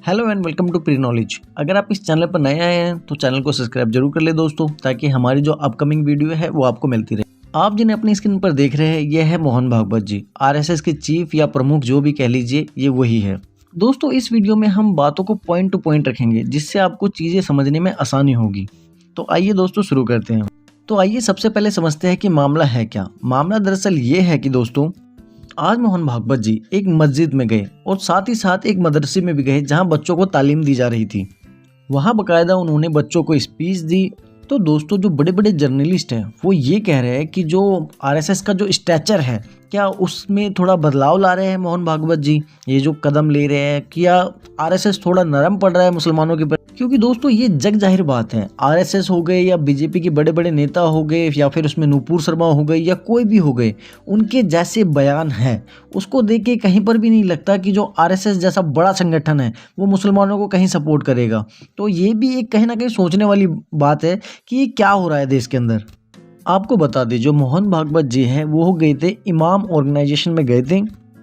Hello and welcome to pre knowledge. अगर आप इस चैनल पर नए आए हैं तो चैनल को सब्सक्राइब जरूर कर ले दोस्तों, ताकि हमारी जो अपकमिंग वीडियो है वो आपको मिलती रहे। आप जिन्हें अपनी स्क्रीन पर देख रहे हैं ये है मोहन भागवत जी, आरएसएस के चीफ या प्रमुख जो भी कह लीजिए, ये वही है। दोस्तों इस वीडियो में हम बातों को पॉइंट टू पॉइंट रखेंगे, जिससे आपको चीज़ें समझने में आसानी होगी। तो आइए दोस्तों शुरू करते हैं। तो आइए सबसे पहले समझते हैं कि मामला है क्या। मामला दरअसल ये है कि दोस्तों आज मोहन भागवत जी एक मस्जिद में गए और साथ ही साथ एक मदरसे में भी गए, जहां बच्चों को तालीम दी जा रही थी। वहां बकायदा उन्होंने बच्चों को स्पीच दी। तो दोस्तों जो बड़े बड़े जर्नलिस्ट हैं वो ये कह रहे हैं कि जो आरएसएस का जो स्ट्रक्चर है, क्या उसमें थोड़ा बदलाव ला रहे हैं मोहन भागवत जी, ये जो कदम ले रहे हैं, क्या आरएसएस थोड़ा नरम पड़ रहा है मुसलमानों के प्रति। क्योंकि दोस्तों ये जग जाहिर बात है, आरएसएस हो गए या बीजेपी के बड़े बड़े नेता हो गए या फिर उसमें नूपुर शर्मा हो गए या कोई भी हो गए, उनके जैसे बयान है उसको देख के कहीं पर भी नहीं लगता कि जो आरएसएस जैसा बड़ा संगठन है वो मुसलमानों को कहीं सपोर्ट करेगा। तो ये भी एक कहीं ना कहीं सोचने वाली बात है कि ये क्या हो रहा है देश के अंदर। आपको बता दें जो मोहन भागवत जी हैं वो गए थे इमाम ऑर्गेनाइजेशन में गए थे,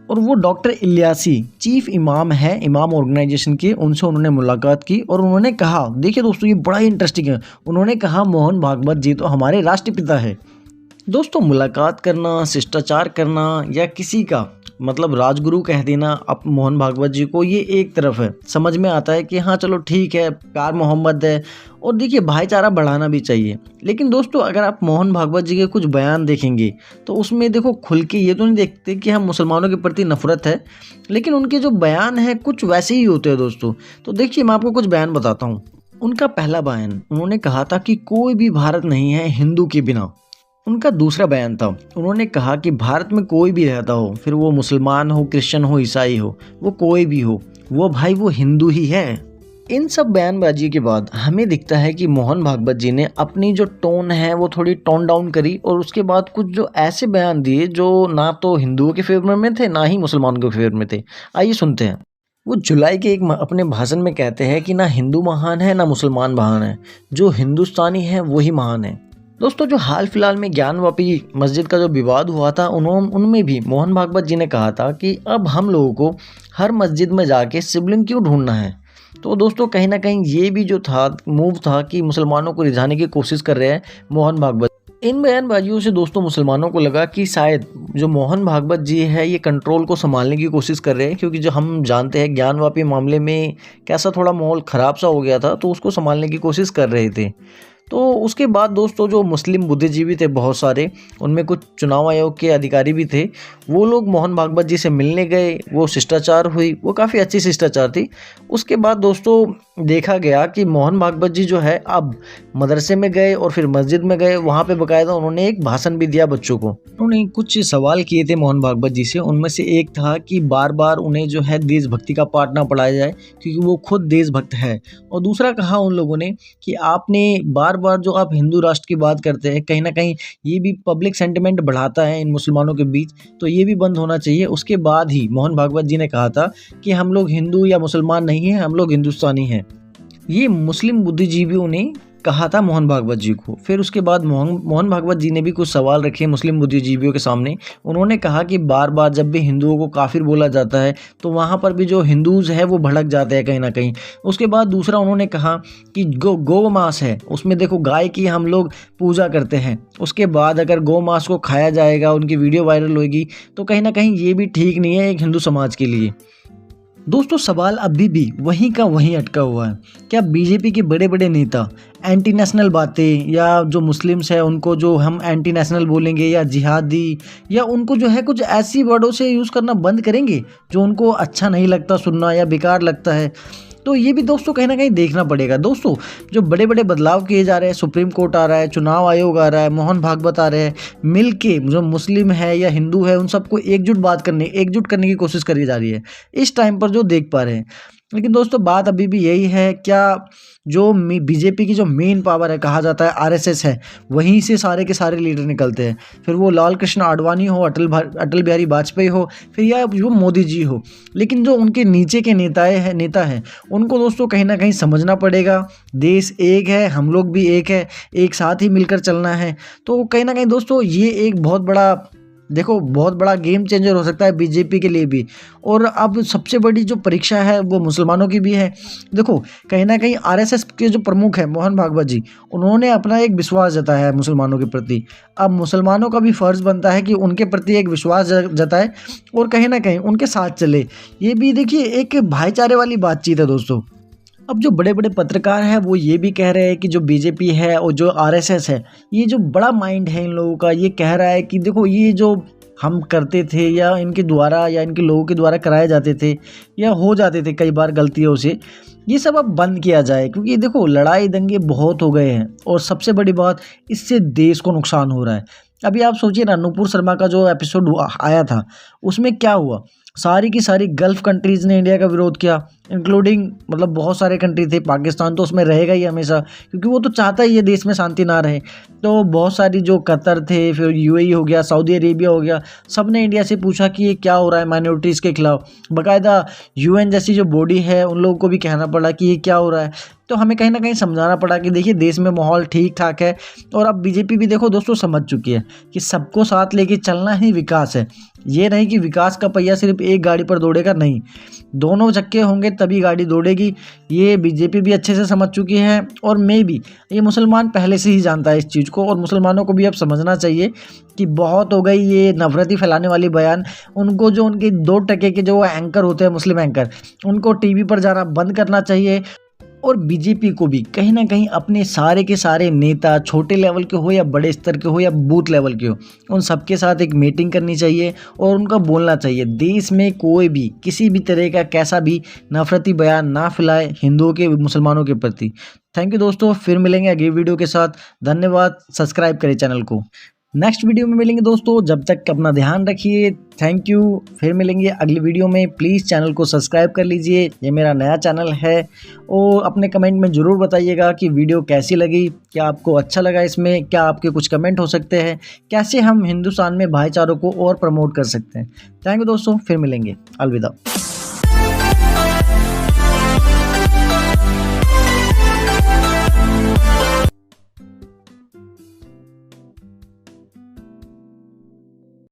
और वो डॉक्टर इलियासी चीफ इमाम है इमाम ऑर्गेनाइजेशन के, उनसे उन्होंने मुलाकात की और उन्होंने कहा, देखिए दोस्तों ये बड़ा ही इंटरेस्टिंग है, उन्होंने कहा मोहन भागवत जी तो हमारे राष्ट्रपिता है। दोस्तों मुलाकात करना, शिष्टाचार करना या किसी का मतलब राजगुरु कह देना अब मोहन भागवत जी को, ये एक तरफ है, समझ में आता है कि हाँ चलो ठीक है, प्यार मोहब्बत है और देखिए भाईचारा बढ़ाना भी चाहिए। लेकिन दोस्तों अगर आप मोहन भागवत जी के कुछ बयान देखेंगे तो उसमें देखो खुल के ये तो नहीं देखते कि हम मुसलमानों के प्रति नफरत है, लेकिन उनके जो बयान हैं कुछ वैसे ही होते हैं दोस्तों। तो देखिए मैं आपको कुछ बयान बताता हूँ। उनका पहला बयान, उन्होंने कहा था कि कोई भी भारत नहीं है हिंदू के बिना। उनका दूसरा बयान था, उन्होंने कहा कि भारत में कोई भी रहता हो, फिर वो मुसलमान हो, क्रिश्चियन हो, ईसाई हो, वो कोई भी हो, वो भाई वो हिंदू ही है। इन सब बयानबाजी के बाद हमें दिखता है कि मोहन भागवत जी ने अपनी जो टोन है वो थोड़ी टोन डाउन करी और उसके बाद कुछ जो ऐसे बयान दिए जो ना तो हिंदुओं के फेवर में थे ना ही मुसलमानों के फेवर में थे। आइए सुनते हैं। वो जुलाई के एक अपने भाषण में कहते हैं कि ना हिंदू महान है ना मुसलमान महान है, जो हिंदुस्तानी है वही महान है। दोस्तों जो हाल फिलहाल में ज्ञानवापी मस्जिद का जो विवाद हुआ था, उनमें भी मोहन भागवत जी ने कहा था कि अब हम लोगों को हर मस्जिद में जाके शिवलिंग क्यों ढूंढना है। तो दोस्तों कहीं ना कहीं ये भी जो था मूव था कि मुसलमानों को रिझाने की कोशिश कर रहे हैं मोहन भागवत। इन बयानबाजियों से दोस्तों मुसलमानों को लगा कि शायद जो मोहन भागवत जी है ये कंट्रोल को संभालने की कोशिश कर रहे हैं, क्योंकि जो हम जानते हैं ज्ञानवापी मामले में कैसा थोड़ा माहौल ख़राब सा हो गया था, तो उसको संभालने की कोशिश कर रहे थे। तो उसके बाद दोस्तों जो मुस्लिम बुद्धिजीवी थे बहुत सारे, उनमें कुछ चुनाव आयोग के अधिकारी भी थे, वो लोग मोहन भागवत जी से मिलने गए, वो शिष्टाचार हुई, वो काफ़ी अच्छी शिष्टाचार थी। उसके बाद दोस्तों देखा गया कि मोहन भागवत जी जो है अब मदरसे में गए और फिर मस्जिद में गए, वहाँ पे बकायदा उन्होंने एक भाषण भी दिया बच्चों को। उन्होंने कुछ सवाल किए थे मोहन भागवत जी से, उनमें से एक था कि बार बार उन्हें जो है देशभक्ति का पाठ ना पढ़ाया जाए, क्योंकि वो खुद देशभक्त है। और दूसरा कहा उन लोगों ने कि आपने बार बार जो आप हिंदू राष्ट्र की बात करते हैं, कहीं ना कहीं ये भी पब्लिक सेंटिमेंट बढ़ाता है इन मुसलमानों के बीच, तो ये भी बंद होना चाहिए। उसके बाद ही मोहन भागवत जी ने कहा था कि हम लोग हिंदू या मुसलमान नहीं हैं, हम लोग हिंदुस्तानी हैं। ये मुस्लिम बुद्धिजीवियों ने कहा था मोहन भागवत जी को। फिर उसके बाद मोहन भागवत जी ने भी कुछ सवाल रखे मुस्लिम बुद्धिजीवियों के सामने। उन्होंने कहा कि बार बार जब भी हिंदुओं को काफिर बोला जाता है तो वहाँ पर भी जो हिंदूज है वो भड़क जाते हैं कहीं ना कहीं। उसके बाद दूसरा उन्होंने कहा कि गौ मांस है, उसमें देखो गाय की हम लोग पूजा करते हैं, उसके बाद अगर गौ मांस को खाया जाएगा, उनकी वीडियो वायरल होगी, तो कहीं ना कहीं ये भी ठीक नहीं है एक हिंदू समाज के लिए। दोस्तों सवाल अभी भी वहीं का वहीं अटका हुआ है। क्या बीजेपी के बड़े बड़े नेता एंटी नेशनल बातें, या जो मुस्लिम्स हैं उनको जो हम एंटी नेशनल बोलेंगे या जिहादी, या उनको जो है कुछ ऐसी वर्डों से यूज़ करना बंद करेंगे जो उनको अच्छा नहीं लगता सुनना या बेकार लगता है? तो ये भी दोस्तों कहीं ना कहीं देखना पड़ेगा। दोस्तों जो बड़े बड़े बदलाव किए जा रहे हैं, सुप्रीम कोर्ट आ रहा है, चुनाव आयोग आ रहा है, मोहन भागवत आ रहे हैं, मिल के जो मुस्लिम है या हिंदू है उन सबको एकजुट करने की कोशिश करी जा रही है इस टाइम पर जो देख पा रहे हैं। लेकिन दोस्तों बात अभी भी यही है, क्या जो बीजेपी की जो मेन पावर है, कहा जाता है आरएसएस है, वहीं से सारे के सारे लीडर निकलते हैं। फिर वो लाल कृष्ण आडवाणी हो, अटल बिहारी वाजपेयी हो, फिर या वो मोदी जी हो। लेकिन जो उनके नीचे के नेता हैं उनको दोस्तों कहीं ना कहीं समझना पड़ेगा, देश एक है, हम लोग भी एक है, एक साथ ही मिलकर चलना है। तो कहीं ना कहीं दोस्तों ये एक बहुत बड़ा देखो बहुत बड़ा गेम चेंजर हो सकता है बीजेपी के लिए भी। और अब सबसे बड़ी जो परीक्षा है वो मुसलमानों की भी है। देखो कहीं ना कहीं आरएसएस के जो प्रमुख हैं मोहन भागवत जी, उन्होंने अपना एक विश्वास जताया है मुसलमानों के प्रति। अब मुसलमानों का भी फर्ज बनता है कि उनके प्रति एक विश्वास जताए और कहीं ना कहीं उनके साथ चले। ये भी देखिए एक भाईचारे वाली बातचीत है दोस्तों। अब जो बड़े बड़े पत्रकार हैं वो ये भी कह रहे हैं कि जो बीजेपी है और जो आरएसएस है, ये जो बड़ा माइंड है इन लोगों का, ये कह रहा है कि देखो ये जो हम करते थे या इनके द्वारा या इनके लोगों के द्वारा कराए जाते थे या हो जाते थे कई बार गलतियों से, ये सब अब बंद किया जाए। क्योंकि देखो लड़ाई दंगे बहुत हो गए हैं और सबसे बड़ी बात, इससे देश को नुकसान हो रहा है। अभी आप सोचिए ना, नुपुर शर्मा का जो एपिसोड आया था उसमें क्या हुआ, सारी की सारी गल्फ कंट्रीज़ ने इंडिया का विरोध किया, इंक्लूडिंग मतलब बहुत सारे कंट्री थे, पाकिस्तान तो उसमें रहेगा ही हमेशा क्योंकि वो तो चाहता ही है देश में शांति ना रहे। तो बहुत सारी जो कतर थे, फिर यूएई हो गया, सऊदी अरेबिया हो गया, सब ने इंडिया से पूछा कि ये क्या हो रहा है माइनॉरिटीज़ के खिलाफ। बाकायदा यूएन जैसी जो बॉडी है उन लोगों को भी कहना पड़ा कि ये क्या हो रहा है। तो हमें कहीं ना कहीं समझाना पड़ा कि देखिए देश में माहौल ठीक ठाक है। और अब बीजेपी भी देखो दोस्तों समझ चुकी है कि सबको साथ लेके चलना ही विकास है। ये नहीं कि विकास का पहिया सिर्फ एक गाड़ी पर दौड़ेगा, नहीं, दोनों चक्के होंगे तभी गाड़ी दौड़ेगी। ये बीजेपी भी अच्छे से समझ चुकी है और मैं भी, ये मुसलमान पहले से ही जानता है इस चीज़ को। और मुसलमानों को भी अब समझना चाहिए कि बहुत हो गई ये नफरती फैलाने वाली बयान। उनको जो उनके 2% के जो एंकर होते हैं, मुस्लिम एंकर, उनको टीवी पर जाना बंद करना चाहिए। और बीजेपी को भी कहीं ना कहीं अपने सारे के सारे नेता, छोटे लेवल के हो या बड़े स्तर के हो या बूथ लेवल के हो, उन सबके साथ एक मीटिंग करनी चाहिए और उनका बोलना चाहिए देश में कोई भी किसी भी तरह का कैसा भी नफरती बयान ना फैलाए हिंदुओं के, मुसलमानों के प्रति। थैंक यू दोस्तों, फिर मिलेंगे अगली वीडियो के साथ। धन्यवाद, सब्सक्राइब करें चैनल को। नेक्स्ट वीडियो में मिलेंगे दोस्तों, जब तक अपना ध्यान रखिए। थैंक यू, फिर मिलेंगे अगली वीडियो में। प्लीज़ चैनल को सब्सक्राइब कर लीजिए, ये मेरा नया चैनल है। और अपने कमेंट में ज़रूर बताइएगा कि वीडियो कैसी लगी, क्या आपको अच्छा लगा, इसमें क्या आपके कुछ कमेंट हो सकते हैं, कैसे हम हिंदुस्तान में भाईचारों को और प्रमोट कर सकते हैं। थैंक यू दोस्तों, फिर मिलेंगे, अलविदा।